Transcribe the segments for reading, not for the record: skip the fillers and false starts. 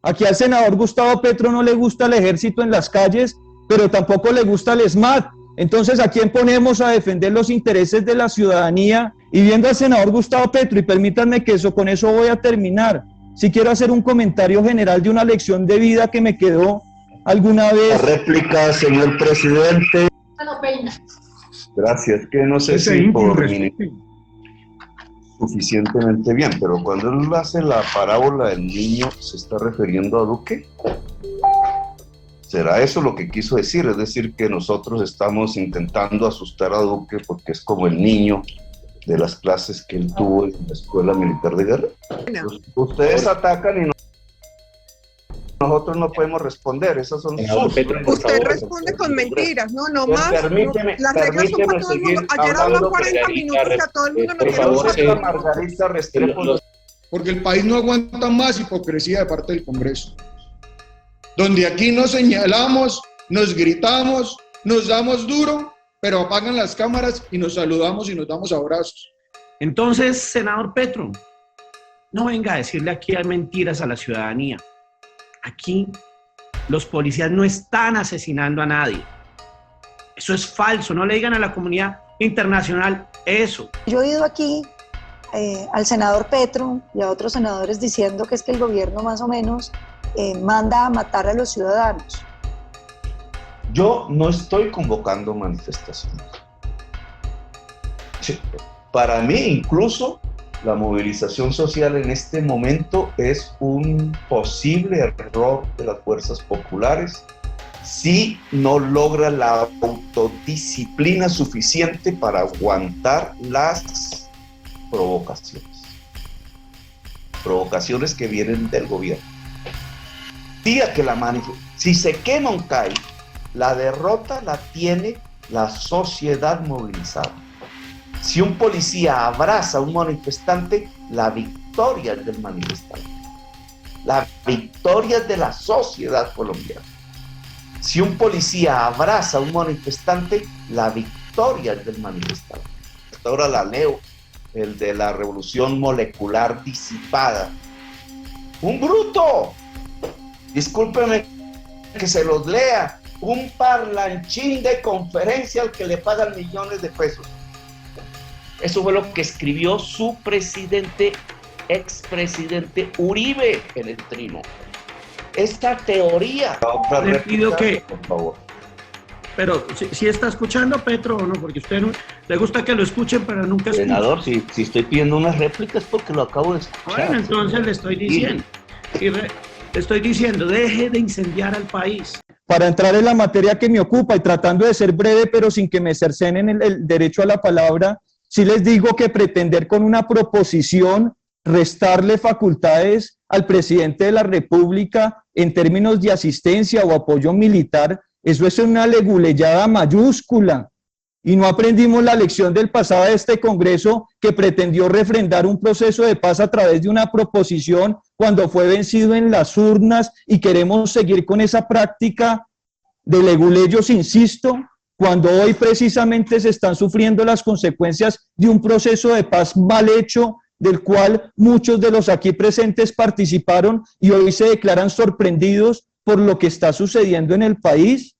Aquí al senador Gustavo Petro no le gusta el ejército en las calles, pero tampoco le gusta el ESMAD. Entonces, ¿a quién ponemos a defender los intereses de la ciudadanía? Y viendo al senador Gustavo Petro, y permítanme que con eso voy a terminar, si quiero hacer un comentario general de una lección de vida que me quedó alguna vez. La réplica, señor presidente. Gracias, que no sé si por suficientemente bien, pero cuando él hace la parábola del niño, ¿se está refiriendo a Duque? ¿Será eso lo que quiso decir? Es decir, que nosotros estamos intentando asustar a Duque porque es como el niño de las clases que él tuvo en la Escuela Militar de Guerra. Ustedes atacan y nosotros no podemos responder, esas son sus... Usted responde con mentiras, no más. Las reglas son para todo el mundo. Ayer habló 40 minutos y a todo el mundo no tiene Margarita Restrepo. Porque el país no aguanta más hipocresía de parte del Congreso. Donde aquí nos señalamos, nos gritamos, nos damos duro, pero apagan las cámaras y nos saludamos y nos damos abrazos. Entonces, senador Petro, no venga a decirle aquí hay mentiras a la ciudadanía. Aquí los policías no están asesinando a nadie. Eso es falso, no le digan a la comunidad internacional eso. Yo he oído aquí al senador Petro y a otros senadores diciendo que es que el gobierno más o menos manda a matar a los ciudadanos. Yo no estoy convocando manifestaciones. Para mí, incluso, la movilización social en este momento es un posible error de las fuerzas populares si no logra la autodisciplina suficiente para aguantar las provocaciones que vienen del gobierno. Diga que si se quema un CAI, la derrota la tiene la sociedad movilizada. Si un policía abraza a un manifestante, la victoria es del manifestante. La victoria es de la sociedad colombiana. Si un policía abraza a un manifestante, la victoria es del manifestante. Hasta ahora la leo, el de la revolución molecular disipada. ¡Un bruto! Discúlpeme que se los lea. Un parlanchín de conferencia al que le pagan millones de pesos. Eso fue lo que escribió su presidente, expresidente Uribe en el Trino. Esta teoría... Le pido que... Por favor. Pero, ¿sí está escuchando, Petro, o no? Porque a usted no, le gusta que lo escuchen, pero nunca escucha. Senador, si estoy pidiendo unas réplicas es porque lo acabo de escuchar. Bueno, entonces le estoy diciendo. Le estoy diciendo, deje de incendiar al país. Para entrar en la materia que me ocupa y tratando de ser breve, pero sin que me cercenen el derecho a la palabra, sí les digo que pretender con una proposición restarle facultades al presidente de la República en términos de asistencia o apoyo militar, eso es una leguleyada mayúscula. Y no aprendimos la lección del pasado de este Congreso que pretendió refrendar un proceso de paz a través de una proposición cuando fue vencido en las urnas, y queremos seguir con esa práctica de leguleyos, insisto, cuando hoy precisamente se están sufriendo las consecuencias de un proceso de paz mal hecho, del cual muchos de los aquí presentes participaron y hoy se declaran sorprendidos por lo que está sucediendo en el país.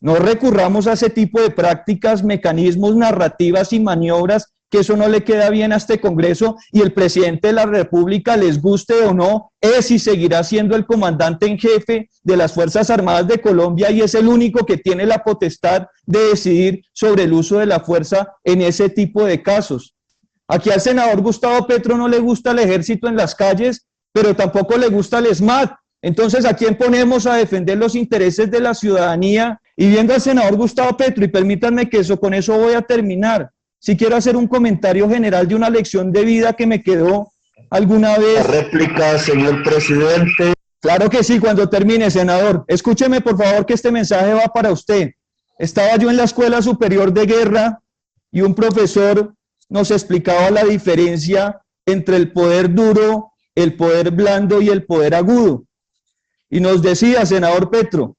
No recurramos a ese tipo de prácticas, mecanismos, narrativas y maniobras, que eso no le queda bien a este Congreso, y el presidente de la República, les guste o no, es y seguirá siendo el comandante en jefe de las Fuerzas Armadas de Colombia y es el único que tiene la potestad de decidir sobre el uso de la fuerza en ese tipo de casos. Aquí al senador Gustavo Petro no le gusta el ejército en las calles, pero tampoco le gusta el ESMAD. Entonces, ¿a quién ponemos a defender los intereses de la ciudadanía? Y viendo al senador Gustavo Petro, y permítanme que con eso voy a terminar, si quiero hacer un comentario general de una lección de vida que me quedó alguna vez. La réplica, señor presidente. Claro que sí, cuando termine, senador. Escúcheme, por favor, que este mensaje va para usted. Estaba yo en la Escuela Superior de Guerra y un profesor nos explicaba la diferencia entre el poder duro, el poder blando y el poder agudo. Y nos decía, senador Petro,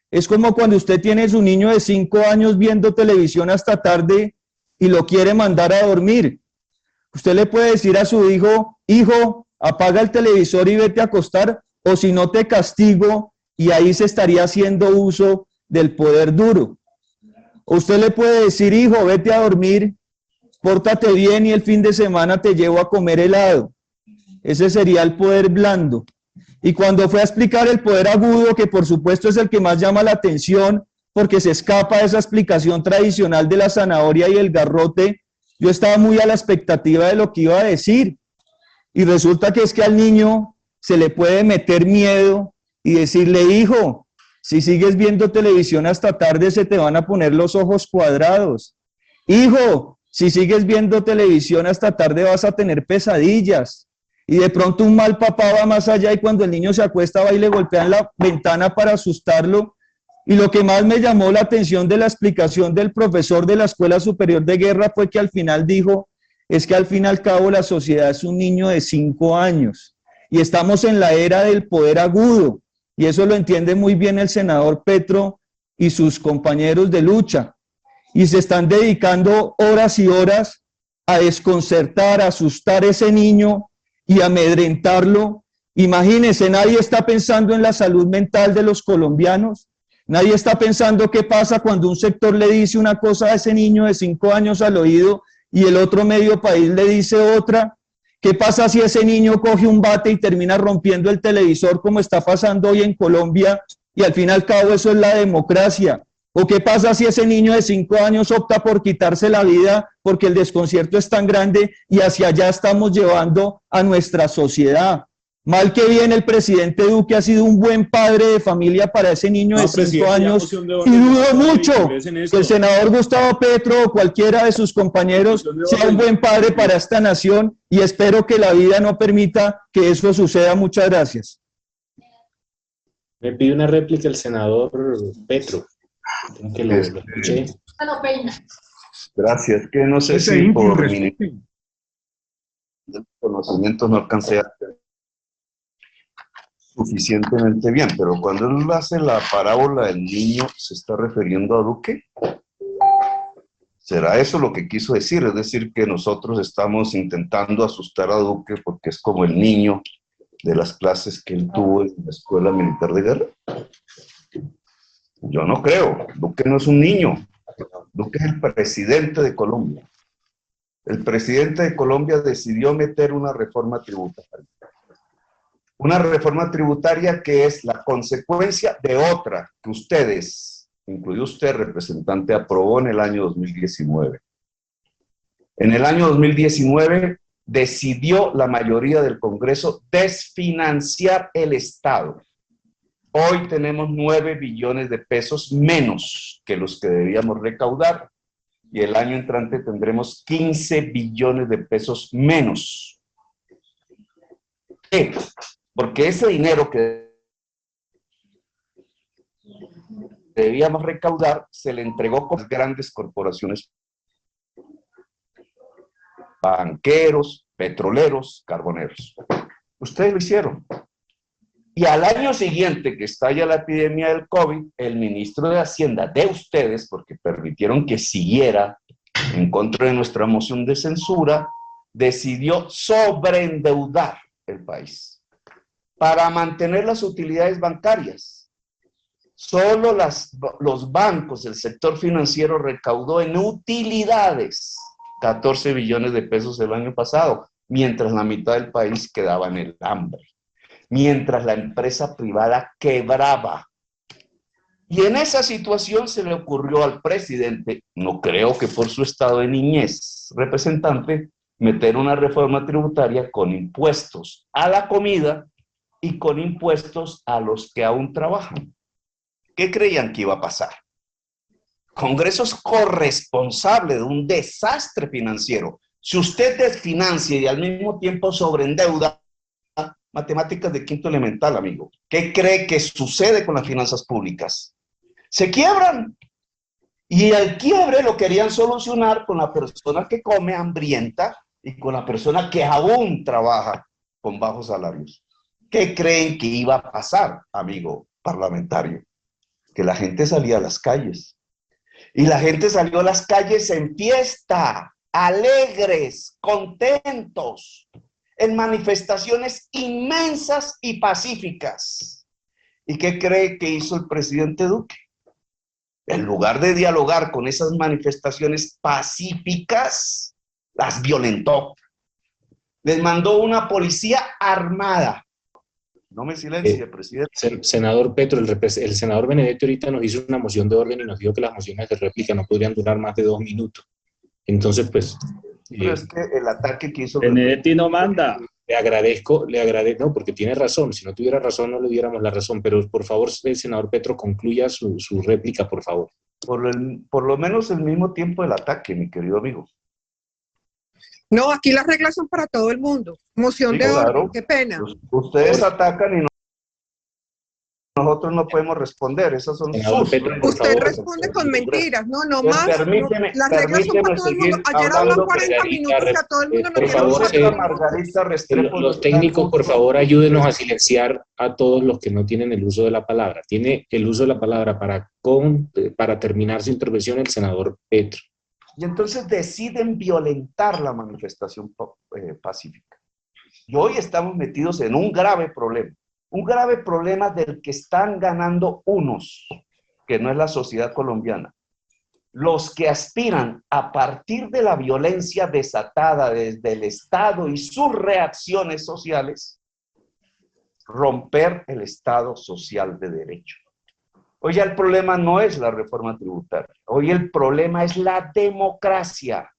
es como cuando usted tiene a su niño de 5 años viendo televisión hasta tarde y lo quiere mandar a dormir. Usted le puede decir a su hijo, hijo, apaga el televisor y vete a acostar, o si no te castigo, y ahí se estaría haciendo uso del poder duro. Usted le puede decir, hijo, vete a dormir, pórtate bien y el fin de semana te llevo a comer helado. Ese sería el poder blando. Y cuando fue a explicar el poder agudo, que por supuesto es el que más llama la atención, porque se escapa de esa explicación tradicional de la zanahoria y el garrote, yo estaba muy a la expectativa de lo que iba a decir. Y resulta que es que al niño se le puede meter miedo y decirle, hijo, si sigues viendo televisión hasta tarde se te van a poner los ojos cuadrados. Hijo, si sigues viendo televisión hasta tarde vas a tener pesadillas. Y de pronto un mal papá va más allá y cuando el niño se acuesta va y le golpean la ventana para asustarlo. Y lo que más me llamó la atención de la explicación del profesor de la Escuela Superior de Guerra fue que al final dijo, es que al fin y al cabo la sociedad es un niño de 5 años y estamos en la era del poder agudo. Y eso lo entiende muy bien el senador Petro y sus compañeros de lucha. Y se están dedicando horas y horas a desconcertar, a asustar a ese niño y amedrentarlo. Imagínense, nadie está pensando en la salud mental de los colombianos. Nadie está pensando qué pasa cuando un sector le dice una cosa a ese niño de 5 años al oído y el otro medio país le dice otra. ¿Qué pasa si ese niño coge un bate y termina rompiendo el televisor como está pasando hoy en Colombia y al fin y al cabo eso es la democracia? ¿O qué pasa si ese niño de 5 años opta por quitarse la vida porque el desconcierto es tan grande y hacia allá estamos llevando a nuestra sociedad? Mal que bien el presidente Duque ha sido un buen padre de familia para ese niño de 5 años y dudo mucho que el senador Gustavo Petro o cualquiera de sus compañeros sea un buen padre para esta nación y espero que la vida no permita que eso suceda. Muchas gracias. Me pide una réplica el senador Petro. Que lo escuché. Gracias, que no sé si por mi conocimiento no alcancé a suficientemente bien, pero cuando él hace la parábola del niño, ¿se está refiriendo a Duque? ¿Será eso lo que quiso decir? Es decir, que nosotros estamos intentando asustar a Duque porque es como el niño de las clases que él tuvo en la Escuela Militar de Guerra. Yo no creo. Duque no es un niño. Duque es el presidente de Colombia. El presidente de Colombia decidió meter una reforma tributaria. Una reforma tributaria que es la consecuencia de otra que ustedes, incluido usted, representante, aprobó en el año 2019. En el año 2019 decidió la mayoría del Congreso desfinanciar el Estado. Hoy tenemos 9 billones de pesos menos que los que debíamos recaudar y el año entrante tendremos 15 billones de pesos menos. ¿Qué? Porque ese dinero que debíamos recaudar se le entregó con las grandes corporaciones, banqueros, petroleros, carboneros. Ustedes lo hicieron. Y al año siguiente que estalla la epidemia del COVID, el ministro de Hacienda de ustedes, porque permitieron que siguiera en contra de nuestra moción de censura, decidió sobreendeudar el país para mantener las utilidades bancarias. Solo los bancos, el sector financiero recaudó en utilidades 14 billones de pesos el año pasado, mientras la mitad del país quedaba en el hambre, mientras la empresa privada quebraba. Y en esa situación se le ocurrió al presidente, no creo que por su estado de niñez, representante, meter una reforma tributaria con impuestos a la comida y con impuestos a los que aún trabajan. ¿Qué creían que iba a pasar? Congreso es corresponsable de un desastre financiero. Si usted desfinancia y al mismo tiempo sobreendeuda, matemáticas de quinto elemental, amigo. ¿Qué cree que sucede con las finanzas públicas? Se quiebran. Y el quiebre lo querían solucionar con la persona que come hambrienta y con la persona que aún trabaja con bajos salarios. ¿Qué creen que iba a pasar, amigo parlamentario? Que la gente salía a las calles. Y la gente salió a las calles en fiesta, alegres, contentos. en manifestaciones inmensas y pacíficas. ¿Y qué cree que hizo el presidente Duque? En lugar de dialogar con esas manifestaciones pacíficas, las violentó. Les mandó una policía armada. No me silencie, presidente. Senador Petro, el senador Benedetti ahorita nos hizo una moción de orden y nos dijo que las mociones de réplica no podrían durar más de 2 minutos. Entonces, pues... Pero es que el ataque que hizo... Benedetti no manda. Le agradezco, no, porque tiene razón. Si no tuviera razón, no le diéramos la razón. Pero, por favor, el senador Petro, concluya su réplica, por favor. Por lo menos el mismo tiempo del ataque, mi querido amigo. No, aquí las reglas son para todo el mundo. Moción de orden, qué pena. Ustedes atacan y nosotros no podemos responder. Esas son sus reglas. Usted responde con mentiras, no más. Las reglas son para todo el mundo. Ayer hablan 40 minutos y a todo el mundo por favor, los técnicos, por favor, ayúdenos a silenciar a todos los que no tienen el uso de la palabra. Tiene el uso de la palabra para terminar su intervención el senador Petro. Y entonces deciden violentar la manifestación pacífica. Y hoy estamos metidos en un grave problema del que están ganando unos, que no es la sociedad colombiana. Los que aspiran a partir de la violencia desatada desde el Estado y sus reacciones sociales, romper el Estado social de derecho. Hoy ya el problema no es la reforma tributaria, hoy el problema es la democracia.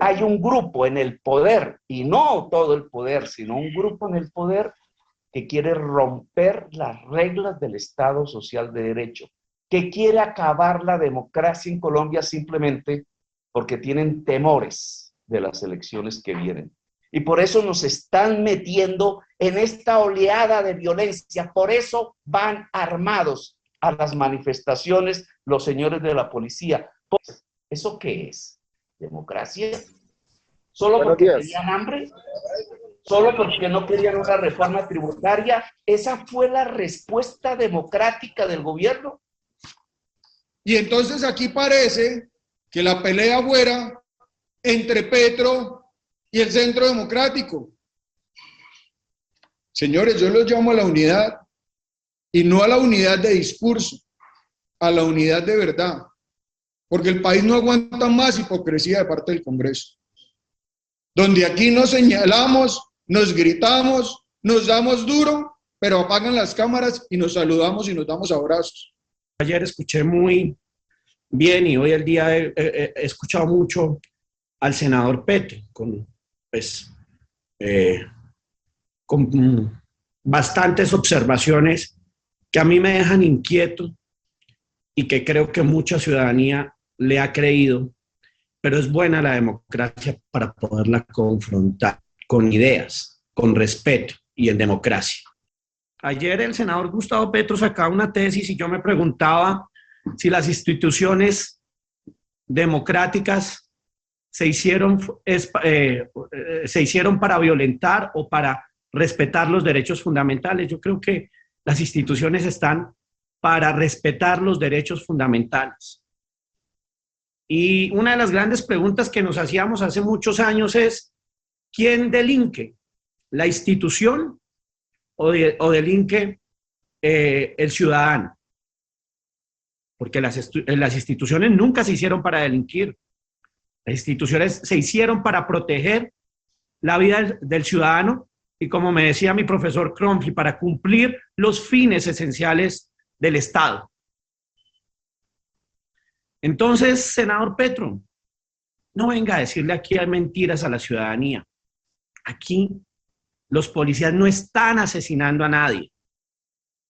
Hay un grupo en el poder, y no todo el poder, sino un grupo en el poder que quiere romper las reglas del Estado social de derecho, que quiere acabar la democracia en Colombia simplemente porque tienen temores de las elecciones que vienen. Y por eso nos están metiendo en esta oleada de violencia, por eso van armados a las manifestaciones los señores de la policía. ¿Eso qué es? ¿Democracia? ¿Solo porque tenían hambre? ¿Solo porque no querían una reforma tributaria? ¿Esa fue la respuesta democrática del gobierno? Y entonces aquí parece que la pelea fuera entre Petro y el Centro Democrático. Señores, yo los llamo a la unidad, y no a la unidad de discurso, a la unidad de verdad, porque el país no aguanta más hipocresía de parte del Congreso, donde aquí nos señalamos, nos gritamos, nos damos duro, pero apagan las cámaras y nos saludamos y nos damos abrazos. Ayer escuché muy bien y hoy el día he escuchado mucho al senador Petro con bastantes observaciones que a mí me dejan inquieto y que creo que mucha ciudadanía le ha creído, pero es buena la democracia para poderla confrontar con ideas, con respeto y en democracia. Ayer el senador Gustavo Petro sacaba una tesis y yo me preguntaba si las instituciones democráticas se hicieron para violentar o para respetar los derechos fundamentales. Yo creo que las instituciones están para respetar los derechos fundamentales. Y una de las grandes preguntas que nos hacíamos hace muchos años es, ¿quién delinque? ¿La institución o delinque el ciudadano? Porque las instituciones nunca se hicieron para delinquir. Las instituciones se hicieron para proteger la vida del ciudadano y, como me decía mi profesor Cronfli, para cumplir los fines esenciales del Estado. Entonces, senador Petro, no venga a decirle aquí hay mentiras a la ciudadanía. Aquí los policías no están asesinando a nadie.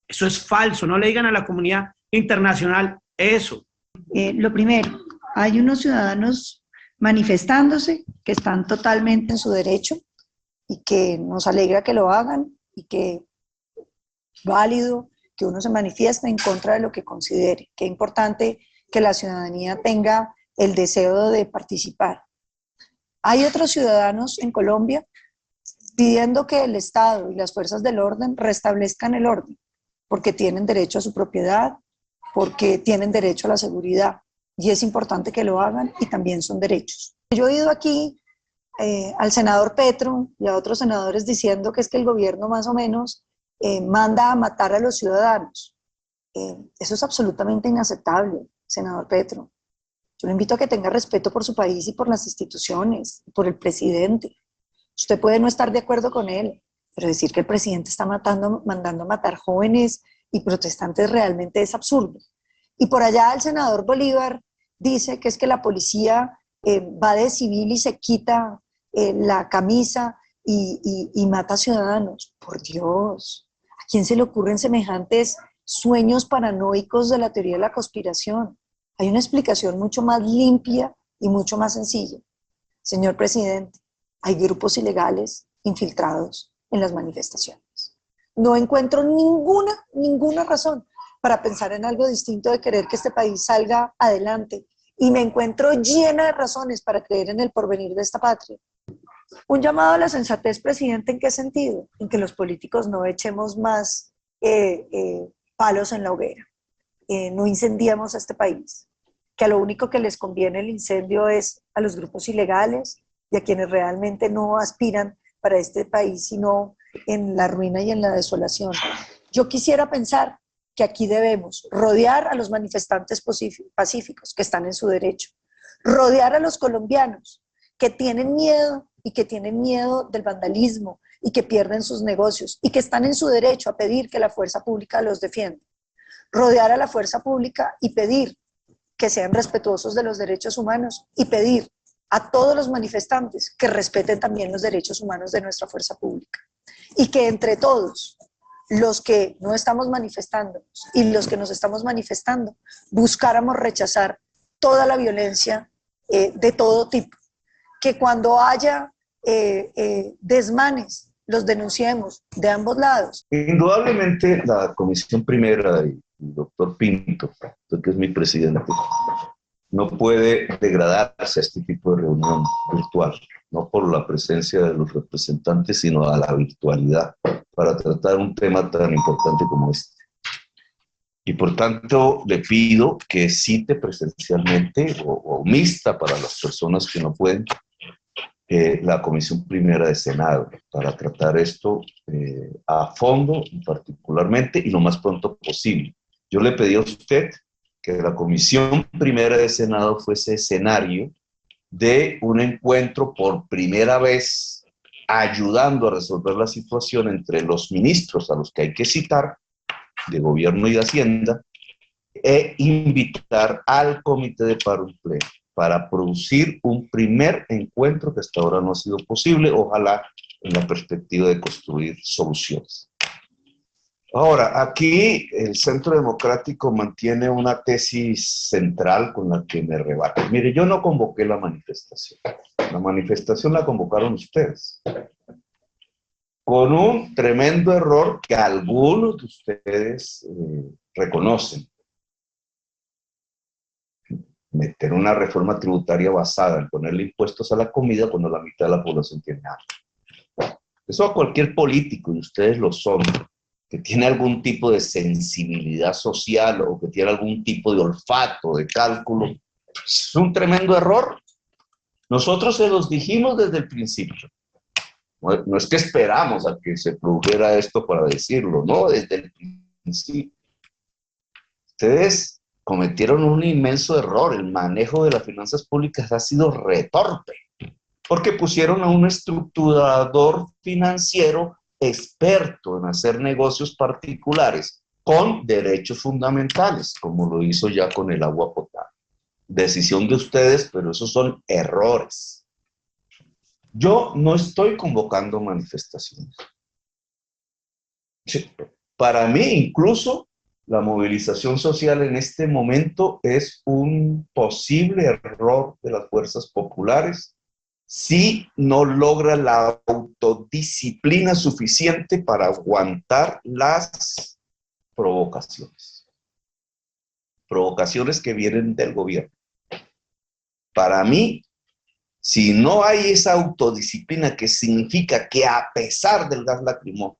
Eso es falso, no le digan a la comunidad internacional eso. Lo primero, hay unos ciudadanos manifestándose que están totalmente en su derecho y que nos alegra que lo hagan y que válido que uno se manifieste en contra de lo que considere. Qué importante que la ciudadanía tenga el deseo de participar. Hay otros ciudadanos en Colombia pidiendo que el Estado y las fuerzas del orden restablezcan el orden, porque tienen derecho a su propiedad, porque tienen derecho a la seguridad, y es importante que lo hagan y también son derechos. Yo he oído aquí al senador Petro y a otros senadores diciendo que es que el gobierno más o menos manda a matar a los ciudadanos. Eso es absolutamente inaceptable, senador Petro. Yo le invito a que tenga respeto por su país y por las instituciones, por el presidente. Usted puede no estar de acuerdo con él, pero decir que el presidente está mandando a matar jóvenes y protestantes realmente es absurdo. Y por allá el senador Bolívar dice que es que la policía va de civil y se quita la camisa y mata ciudadanos. Por Dios, ¿a quién se le ocurren semejantes sueños paranoicos de la teoría de la conspiración? Hay una explicación mucho más limpia y mucho más sencilla. Señor presidente, hay grupos ilegales infiltrados en las manifestaciones. No encuentro ninguna razón para pensar en algo distinto de querer que este país salga adelante, y me encuentro llena de razones para creer en el porvenir de esta patria. Un llamado a la sensatez, presidente, ¿en qué sentido? En que los políticos no echemos más palos en la hoguera, no incendiemos a este país, que a lo único que les conviene el incendio es a los grupos ilegales y a quienes realmente no aspiran para este país, sino en la ruina y en la desolación. Yo quisiera pensar que aquí debemos rodear a los manifestantes pacíficos que están en su derecho, rodear a los colombianos que tienen miedo y que tienen miedo del vandalismo y que pierden sus negocios y que están en su derecho a pedir que la fuerza pública los defienda. Rodear a la fuerza pública y pedir que sean respetuosos de los derechos humanos y pedir a todos los manifestantes que respeten también los derechos humanos de nuestra fuerza pública. Y que entre todos, los que no estamos manifestándonos y los que nos estamos manifestando, buscáramos rechazar toda la violencia de todo tipo. Que cuando haya desmanes, los denunciemos de ambos lados. Indudablemente la Comisión Primera y el doctor Pinto, que es mi presidente, no puede degradarse a este tipo de reunión virtual, no por la presencia de los representantes, sino a la virtualidad, para tratar un tema tan importante como este. Y por tanto le pido que cite presencialmente o mixta para las personas que no pueden, la Comisión Primera de Senado, para tratar esto a fondo y particularmente y lo más pronto posible. Yo le pedí a usted que la Comisión Primera de Senado fuese escenario de un encuentro por primera vez, ayudando a resolver la situación entre los ministros a los que hay que citar, de Gobierno y de Hacienda, e invitar al Comité de Paro y Empleo para producir un primer encuentro que hasta ahora no ha sido posible, ojalá en la perspectiva de construir soluciones. Ahora, aquí el Centro Democrático mantiene una tesis central con la que me rebate. Mire, yo no convoqué la manifestación la convocaron ustedes, con un tremendo error que algunos de ustedes reconocen. Meter una reforma tributaria basada en ponerle impuestos a la comida cuando la mitad de la población tiene hambre. Eso a cualquier político, y ustedes lo son, que tiene algún tipo de sensibilidad social o que tiene algún tipo de olfato, de cálculo, es un tremendo error. Nosotros se los dijimos desde el principio. No es que esperamos a que se produjera esto para decirlo, no, desde el principio. Ustedes cometieron un inmenso error. El manejo de las finanzas públicas ha sido retorpe, porque pusieron a un estructurador financiero experto en hacer negocios particulares con derechos fundamentales, como lo hizo ya con el agua potable. Decisión de ustedes, pero esos son errores. Yo no estoy convocando manifestaciones. Para mí, incluso, la movilización social en este momento es un posible error de las fuerzas populares si no logra la autodisciplina suficiente para aguantar las provocaciones. Provocaciones que vienen del gobierno. Para mí, si no hay esa autodisciplina, que significa que a pesar del gas lacrimógeno,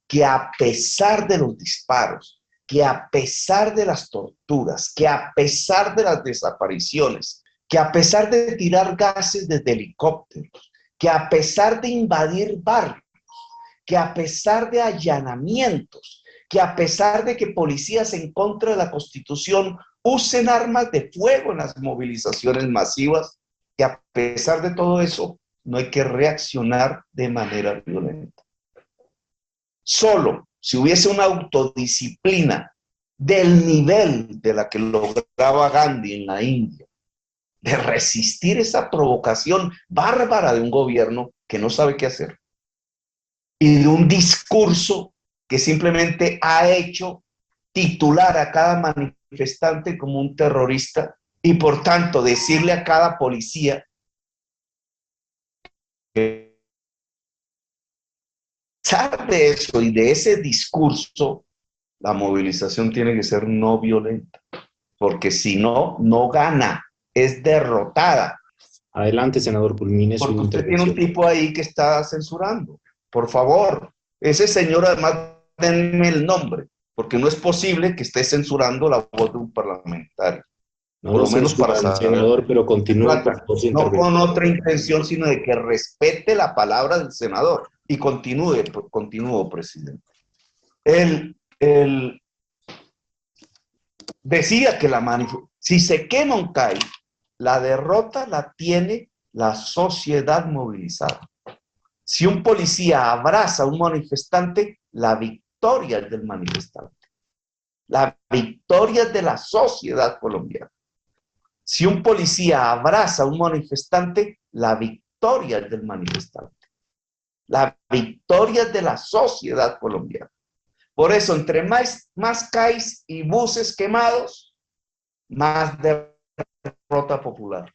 que a pesar de los disparos, que a pesar de las torturas, que a pesar de las desapariciones, que a pesar de tirar gases desde helicópteros, que a pesar de invadir barrios, que a pesar de allanamientos, que a pesar de que policías en contra de la Constitución usen armas de fuego en las movilizaciones masivas, que a pesar de todo eso no hay que reaccionar de manera violenta. Solo si hubiese una autodisciplina del nivel de la que lograba Gandhi en la India, de resistir esa provocación bárbara de un gobierno que no sabe qué hacer, y de un discurso que simplemente ha hecho titular a cada manifestante como un terrorista y por tanto decirle a cada policía que a pesar de eso y de ese discurso, la movilización tiene que ser no violenta, porque si no, no gana, es derrotada. Adelante, senador, culmine su intervención. Usted tiene un tipo ahí que está censurando. Por favor, ese señor, además, denme el nombre, porque no es posible que esté censurando la voz de un parlamentario. No por lo menos para saber, senador, pero continúe por su no con otra intención, sino de que respete la palabra del senador. Y continúo, presidente. Él decía que si se quema un CAI, la derrota la tiene la sociedad movilizada. Si un policía abraza a un manifestante, la victoria es del manifestante. La victoria es de la sociedad colombiana. Si un policía abraza a un manifestante, la victoria es del manifestante. La victoria es de la sociedad colombiana. Por eso, entre más CAIs y buses quemados, más derrota popular.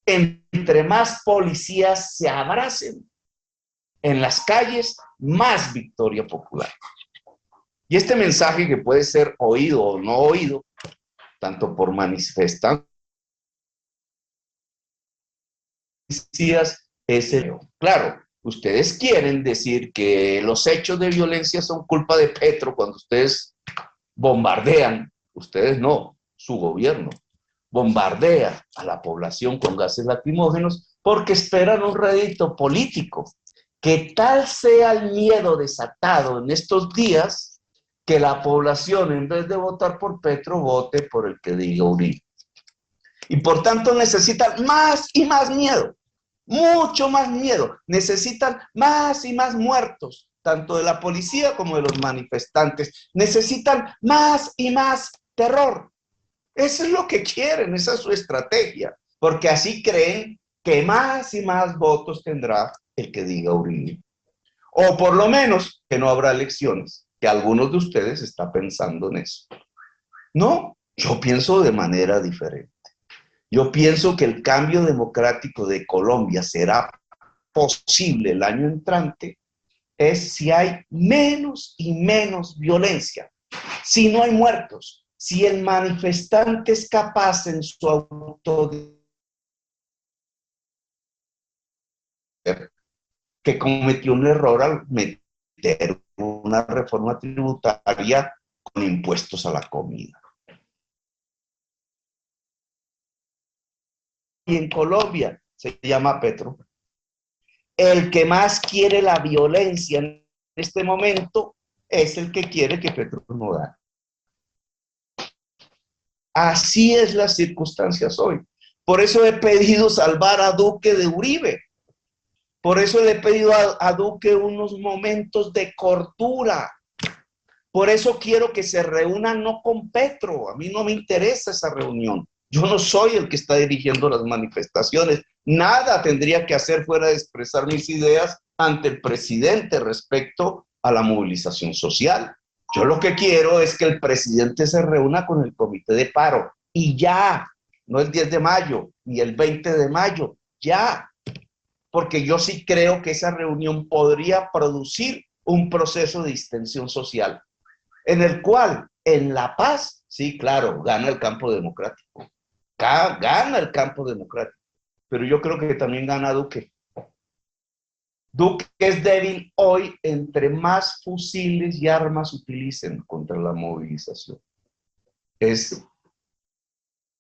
Entre más policías se abracen en las calles, más victoria popular. Y este mensaje, que puede ser oído o no oído, tanto por manifestantes, es el... Claro, ustedes quieren decir que los hechos de violencia son culpa de Petro cuando ustedes bombardean, ustedes no, su gobierno bombardea a la población con gases lacrimógenos porque esperan un rédito político. Que tal sea el miedo desatado en estos días que la población, en vez de votar por Petro, vote por el que diga Uribe. Y por tanto necesitan más y más miedo, mucho más miedo. Necesitan más y más muertos, tanto de la policía como de los manifestantes. Necesitan más y más terror. Eso es lo que quieren, esa es su estrategia, porque así creen que más y más votos tendrá el que diga Uribe. O por lo menos que no habrá elecciones, que algunos de ustedes están pensando en eso. No, yo pienso de manera diferente. Yo pienso que el cambio democrático de Colombia será posible el año entrante es si hay menos y menos violencia, si no hay muertos, si el manifestante es capaz en su que cometió un error al meter una reforma tributaria con impuestos a la comida. Y en Colombia se llama Petro. El que más quiere la violencia en este momento es el que quiere que Petro no gane. Así es las circunstancias hoy. Por eso he pedido salvar a Duque de Uribe. Por eso le he pedido a Duque unos momentos de cordura. Por eso quiero que se reúnan no con Petro. A mí no me interesa esa reunión. Yo no soy el que está dirigiendo las manifestaciones. Nada tendría que hacer fuera de expresar mis ideas ante el presidente respecto a la movilización social. Yo lo que quiero es que el presidente se reúna con el comité de paro. Y ya, no el 10 de mayo, ni el 20 de mayo, ya. Porque yo sí creo que esa reunión podría producir un proceso de distensión social, en el cual, en la paz, sí, claro, gana el campo democrático. Gana el campo democrático. Pero yo creo que también gana Duque. Duque es débil hoy entre más fusiles y armas utilicen contra la movilización. Es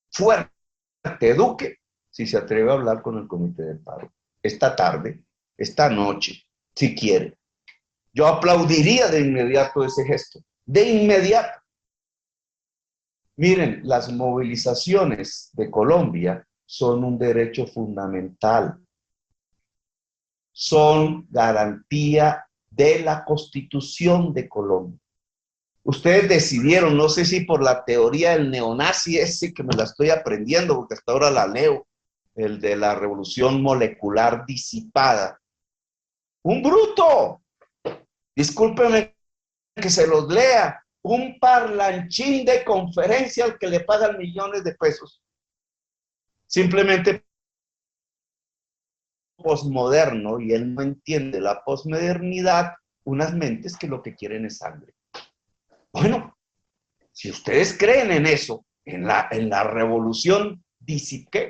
fuerte Duque si se atreve a hablar con el Comité del Paro. Esta tarde, esta noche, si quiere. Yo aplaudiría de inmediato ese gesto. De inmediato. Miren, las movilizaciones de Colombia son un derecho fundamental. Son garantía de la Constitución de Colombia. Ustedes decidieron, no sé si por la teoría del neonazi ese que me la estoy aprendiendo, porque hasta ahora la leo, el de la revolución molecular disipada. ¡Un bruto! Discúlpenme que se los lea. Un parlanchín de conferencia al que le pagan millones de pesos. Simplemente posmoderno, y él no entiende la posmodernidad, unas mentes que lo que quieren es sangre. Bueno, si ustedes creen en eso, en la revolución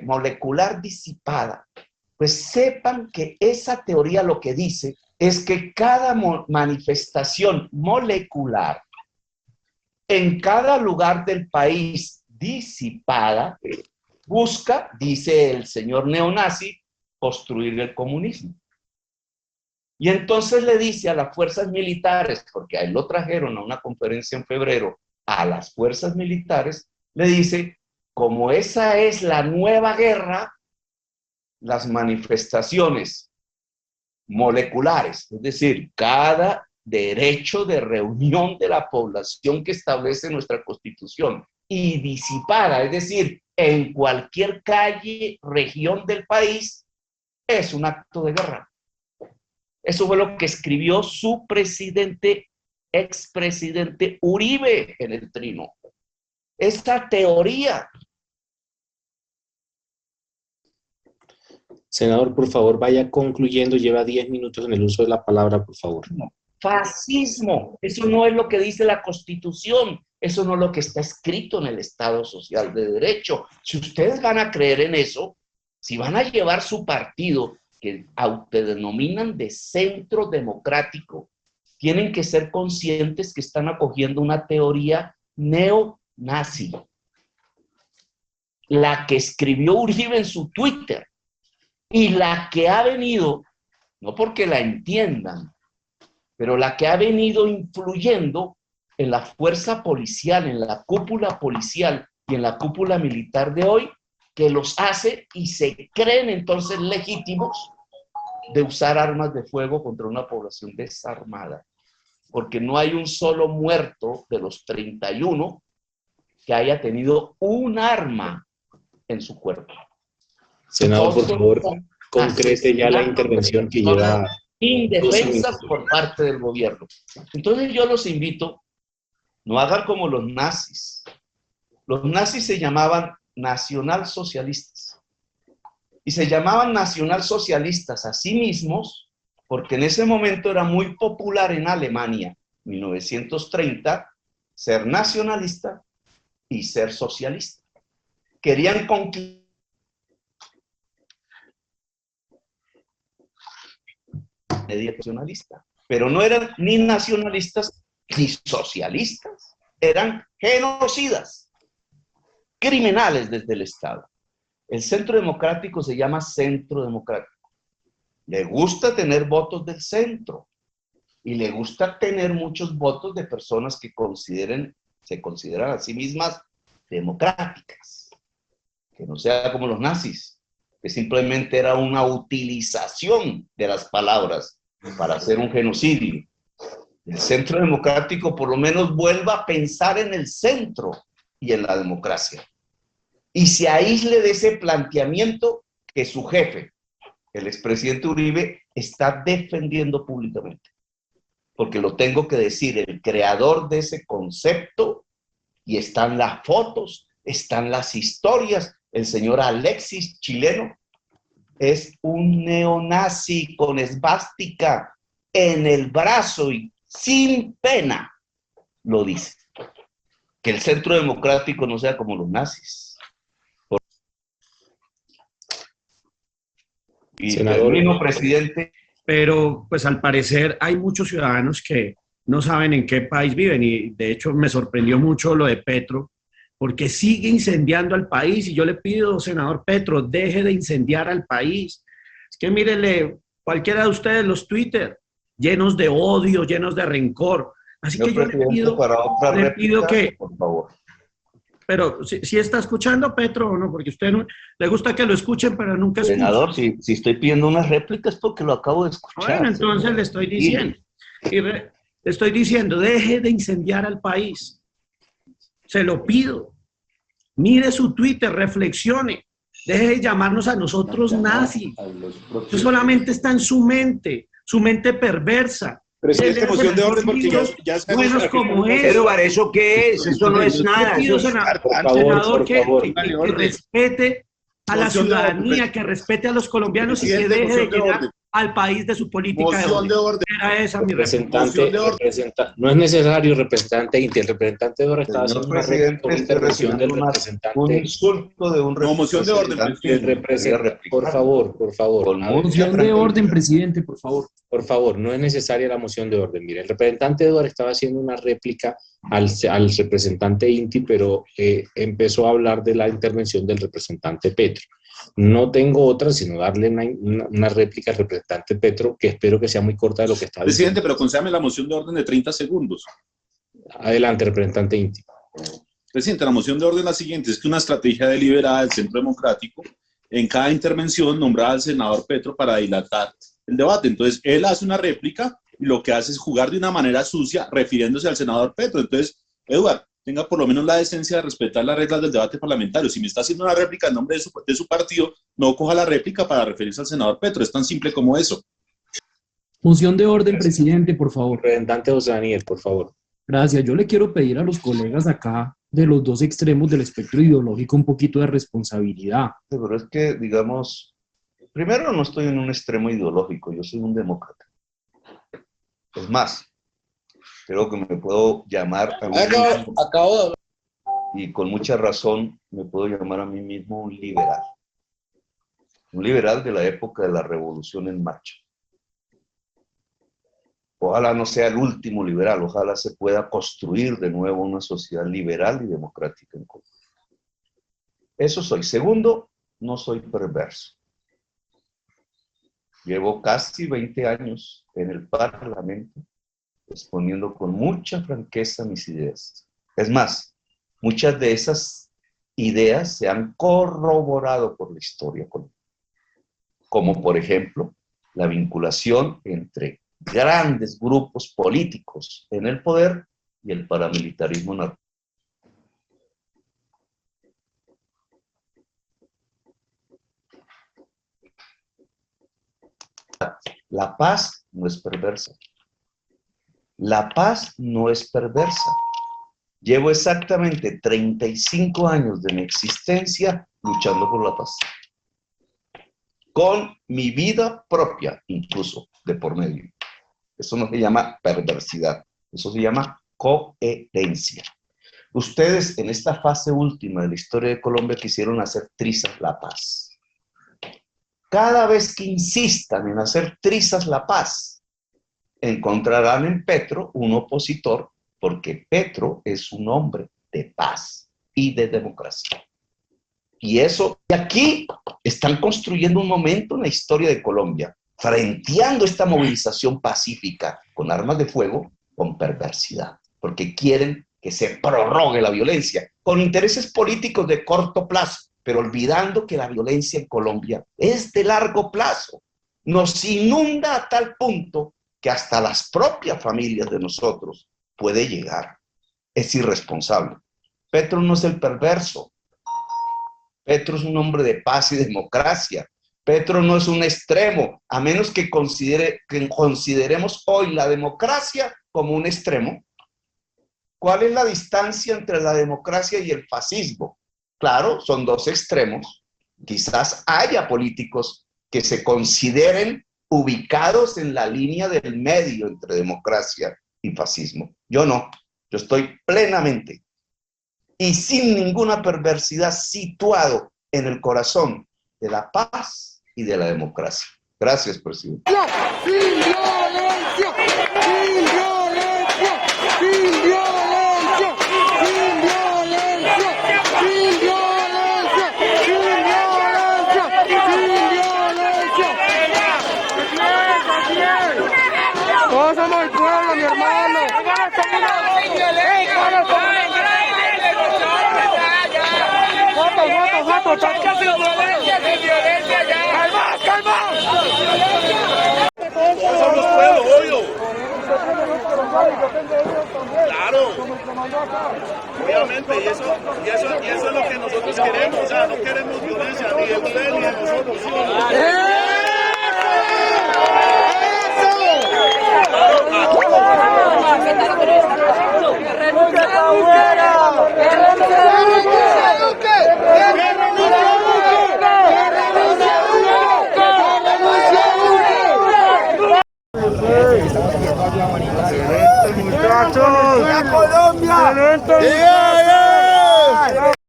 molecular disipada, pues sepan que esa teoría lo que dice es que cada manifestación molecular en cada lugar del país disipada busca, dice el señor neonazi, construir el comunismo. Y entonces le dice a las fuerzas militares, porque a él lo trajeron a una conferencia en febrero, a las fuerzas militares, le dice, como esa es la nueva guerra, las manifestaciones moleculares, es decir, cada derecho de reunión de la población que establece nuestra Constitución y disipada, es decir, en cualquier calle, región del país, es un acto de guerra. Eso fue lo que escribió su presidente, expresidente Uribe en el Trino. Esta teoría. Senador, por favor, vaya concluyendo. Lleva 10 minutos en el uso de la palabra, por favor. Fascismo. Eso no es lo que dice la Constitución. Eso no es lo que está escrito en el Estado Social de Derecho. Si ustedes van a creer en eso, si van a llevar su partido, que autodenominan de centro democrático, tienen que ser conscientes que están acogiendo una teoría neonazi. La que escribió Uribe en su Twitter y la que ha venido, no porque la entiendan, pero la que ha venido influyendo en la fuerza policial, en la cúpula policial y en la cúpula militar de hoy, que los hace y se creen entonces legítimos de usar armas de fuego contra una población desarmada. Porque no hay un solo muerto de los 31 que haya tenido un arma en su cuerpo. Senador, por favor, concrete ya la intervención que lleva. Indefensas por parte del gobierno. Entonces yo los invito, no hagan como los nazis. Los nazis se llamaban nacionalsocialistas. Y se llamaban nacionalsocialistas a sí mismos porque en ese momento era muy popular en Alemania, 1930, ser nacionalista y ser socialista. Querían conquistar nacionalista, pero no eran ni nacionalistas ni socialistas, eran genocidas, criminales desde el Estado. El Centro Democrático se llama Centro Democrático. Le gusta tener votos del centro y le gusta tener muchos votos de personas que se consideran a sí mismas democráticas, que no sea como los nazis, que simplemente era una utilización de las palabras para hacer un genocidio. El Centro Democrático por lo menos vuelva a pensar en el centro y en la democracia. Y se aísle de ese planteamiento que su jefe, el expresidente Uribe, está defendiendo públicamente. Porque lo tengo que decir, el creador de ese concepto, y están las fotos, están las historias, el señor Alexis, chileno, es un neonazi con esvástica en el brazo y sin pena lo dice. Que el Centro Democrático no sea como los nazis. Y termino, presidente. Pero pues al parecer hay muchos ciudadanos que no saben en qué país viven y de hecho me sorprendió mucho lo de Petro, porque sigue incendiando al país. Y yo le pido, senador Petro, deje de incendiar al país. Es que mírele, cualquiera de ustedes los Twitter, llenos de odio, llenos de rencor. Así que yo le pido que, por favor. Pero si está escuchando Petro o no, porque a usted no, le gusta que lo escuchen, pero nunca escucha. Senador, si estoy pidiendo una réplica es porque lo acabo de escuchar. Bueno, entonces le estoy diciendo, le estoy diciendo, deje de incendiar al país. Se lo pido. Mire su Twitter, reflexione. Deje de llamarnos a nosotros nazis. Eso solamente está en su mente perversa. Presidente, moción de orden porque ya buenos como es. Eduardo, ¿eso qué es? Eso no es nada. Pido, Eso es... senador, que respete a la ciudadanía, que respete a los colombianos y que deje de llenar al país de su política moción de orden. Era esa mi representante. No es necesario, representante Inti. El representante de ahora estaba haciendo una intervención del representante. Un insulto de un representante. Moción de orden, por favor. Moción de orden, presidente, por favor. Por favor, no es necesaria la moción de orden. Mire, el representante Eduardo estaba haciendo una réplica al representante Inti, pero empezó a hablar de la intervención del representante Petro. No tengo otra, sino darle una réplica al representante Petro, que espero que sea muy corta de lo que está diciendo. Presidente, pero concédame la moción de orden de 30 segundos. Adelante, representante Inti. Presidente, la moción de orden es la siguiente, es que una estrategia deliberada del Centro Democrático, en cada intervención nombrar al senador Petro para dilatar el debate. Entonces, él hace una réplica y lo que hace es jugar de una manera sucia refiriéndose al senador Petro. Entonces, Eduardo, tenga por lo menos la decencia de respetar las reglas del debate parlamentario. Si me está haciendo una réplica en nombre de su partido, no coja la réplica para referirse al senador Petro. Es tan simple como eso. Moción de orden, presidente, por favor. Representante José Daniel, por favor. Gracias. Yo le quiero pedir a los colegas acá de los dos extremos del espectro ideológico un poquito de responsabilidad. Pero es que, digamos, primero no estoy en un extremo ideológico, yo soy un demócrata. Es más, creo que me puedo llamar a mí mismo, y con mucha razón me puedo llamar a mí mismo un liberal. Un liberal de la época de la Revolución en Marcha. Ojalá no sea el último liberal, ojalá se pueda construir de nuevo una sociedad liberal y democrática en Colombia. Eso soy. Segundo, no soy perverso. Llevo casi 20 años en el Parlamento exponiendo con mucha franqueza mis ideas. Es más, muchas de esas ideas se han corroborado por la historia colombiana. Como por ejemplo, la vinculación entre grandes grupos políticos en el poder y el paramilitarismo narco. La paz no es perversa. La paz no es perversa. Llevo exactamente 35 años de mi existencia luchando por la paz. Con mi vida propia, incluso, de por medio. Eso no se llama perversidad, eso se llama coherencia. Ustedes en esta fase última de la historia de Colombia quisieron hacer trizas la paz. Cada vez que insistan en hacer trizas la paz, encontrarán en Petro un opositor, porque Petro es un hombre de paz y de democracia. Y eso, y aquí están construyendo un momento en la historia de Colombia, frenteando esta movilización pacífica con armas de fuego, con perversidad, porque quieren que se prorrogue la violencia, con intereses políticos de corto plazo, pero olvidando que la violencia en Colombia es de largo plazo. Nos inunda a tal punto que hasta las propias familias de nosotros puede llegar. Es irresponsable. Petro no es el perverso. Petro es un hombre de paz y democracia. Petro no es un extremo, a menos que consideremos hoy la democracia como un extremo. ¿Cuál es la distancia entre la democracia y el fascismo? Claro, son dos extremos. Quizás haya políticos que se consideren ubicados en la línea del medio entre democracia y fascismo. Yo no, yo estoy plenamente y sin ninguna perversidad situado en el corazón de la paz y de la democracia. Gracias, presidente. ¡Sin violencia! ¡Sin violencia! ¡Sin violencia! ¡Sin violencia! protesta sin violencia, sin violencia ya. ¡Calma, calma! Todos somos pueblo, obvio. Claro. Obviamente, y eso es lo que nosotros queremos. O sea, no queremos violencia ni de usted ni de nosotros. ¿Sí?